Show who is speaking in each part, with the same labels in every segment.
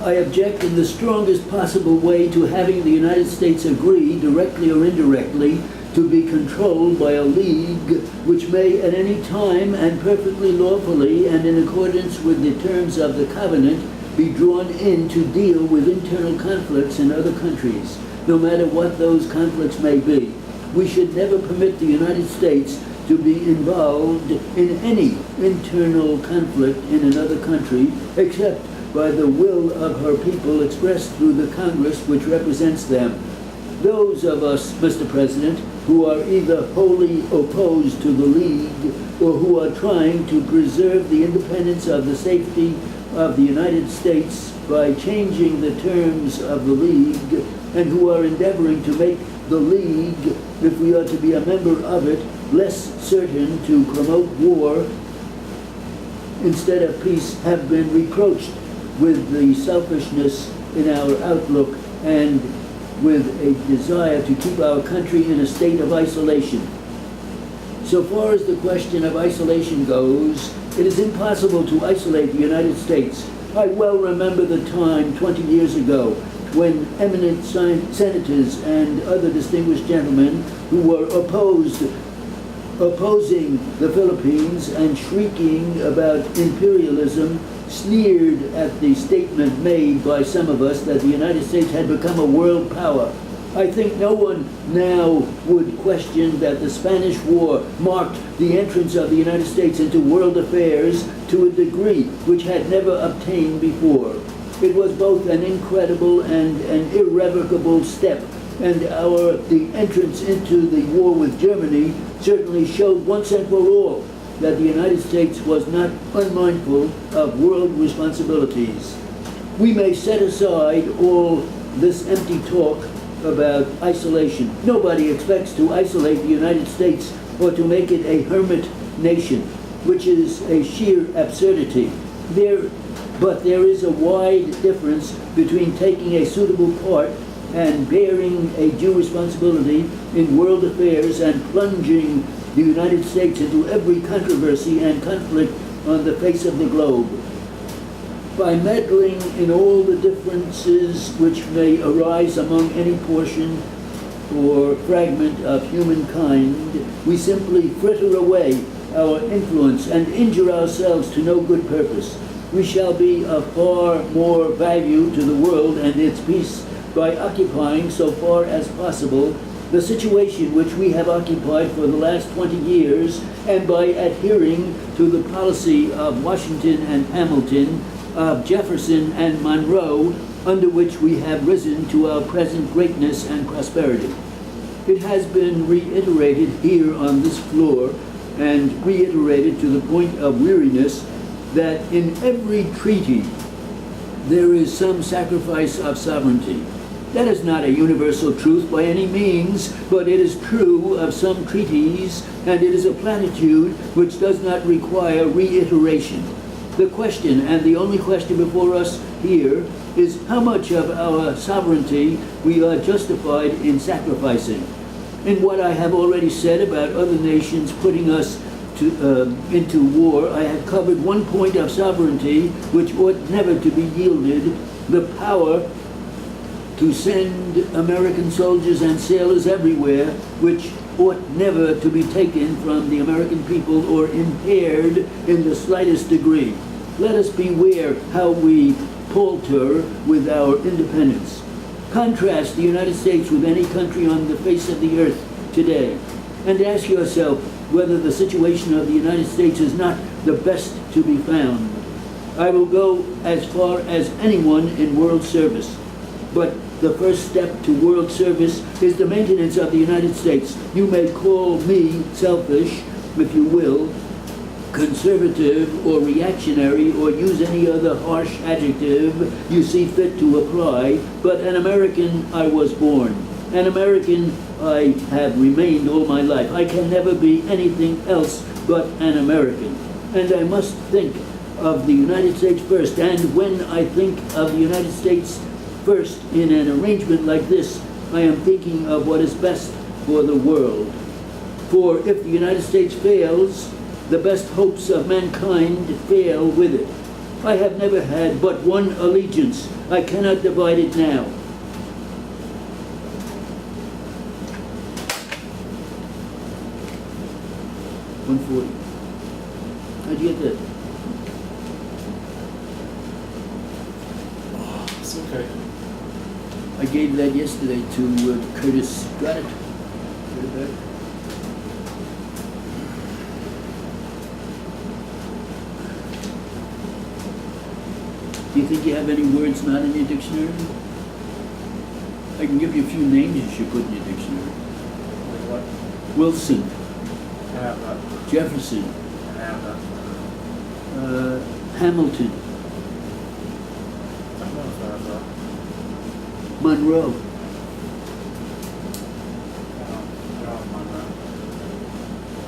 Speaker 1: I object in the strongest possible way to having the United States agree, directly or indirectly, to be controlled by a league which may at any time and perfectly lawfully and in accordance with the terms of the covenant be drawn in to deal with internal conflicts in other countries, no matter what those conflicts may be. We should never permit the United States to be involved in any internal conflict in another country except by the will of her people expressed through the Congress which represents them. Those of us, Mr. President, who are either wholly opposed to the League or who are trying to preserve the independence of the safety of the United States by changing the terms of the League, and who are endeavoring to make the League, if we are to be a member of it, less certain to promote war instead of peace, have been reproached with the selfishness in our outlook and with a desire to keep our country in a state of isolation. So far as the question of isolation goes, it is impossible to isolate the United States. I well remember the time 20 years ago when eminent senators and other distinguished gentlemen who were opposing the Philippines and shrieking about imperialism sneered at the statement made by some of us that the United States had become a world power. I think no one now would question that the Spanish War marked the entrance of the United States into world affairs to a degree which had never obtained before. It was both an incredible and an irrevocable step, and the entrance into the war with Germany certainly showed once and for all that the United States was not unmindful of world responsibilities. We may set aside all this empty talk about isolation. Nobody expects to isolate the United States or to make it a hermit nation, which is a sheer absurdity. But there is a wide difference between taking a suitable part and bearing a due responsibility in world affairs and plunging the United States into every controversy and conflict on the face of the globe. By meddling in all the differences which may arise among any portion or fragment of humankind, we simply fritter away our influence and injure ourselves to no good purpose. We shall be of far more value to the world and its peace by occupying, so far as possible, the situation which we have occupied for the last 20 years, and by adhering to the policy of Washington and Hamilton, of Jefferson and Monroe, under which we have risen to our present greatness and prosperity. It has been reiterated here on this floor, and reiterated to the point of weariness, that in every treaty there is some sacrifice of sovereignty. That is not a universal truth by any means, but it is true of some treaties, and it is a platitude which does not require reiteration. The question, and the only question before us here, is how much of our sovereignty we are justified in sacrificing. In what I have already said about other nations putting us into war, I have covered one point of sovereignty which ought never to be yielded: the power to send American soldiers and sailors everywhere, which ought never to be taken from the American people or impaired in the slightest degree. Let us beware how we palter with our independence. Contrast the United States with any country on the face of the earth today, and ask yourself whether the situation of the United States is not the best to be found. I will go as far as anyone in world service, but the first step to world service is the maintenance of the United States. You may call me selfish, if you will, conservative or reactionary, or use any other harsh adjective you see fit to apply, but an American I was born. An American I have remained all my life. I can never be anything else but an American. And I must think of the United States first. And when I think of the United States first in an arrangement like this, I am thinking of what is best for the world. For if the United States fails, the best hopes of mankind fail with it. I have never had but one allegiance. I cannot divide it now. $140. How'd you get that?
Speaker 2: It's okay.
Speaker 1: I gave that yesterday to Curtis. Got it? Put it back. Do you think you have any words not in your dictionary? I can give you a few names you should put in your dictionary.
Speaker 2: Like what?
Speaker 1: Wilson,
Speaker 2: I have that.
Speaker 1: Jefferson,
Speaker 2: I have that.
Speaker 1: Hamilton,
Speaker 2: I don't know if I have that.
Speaker 1: Monroe.
Speaker 2: I don't have Monroe.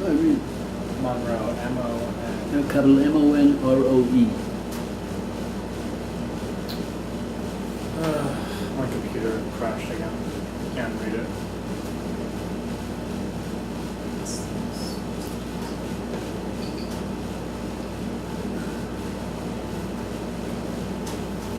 Speaker 1: I mean,
Speaker 2: Monroe, M-O-N.
Speaker 1: capital M-O-N-R-O-E.
Speaker 2: My computer crashed again. Can't read it.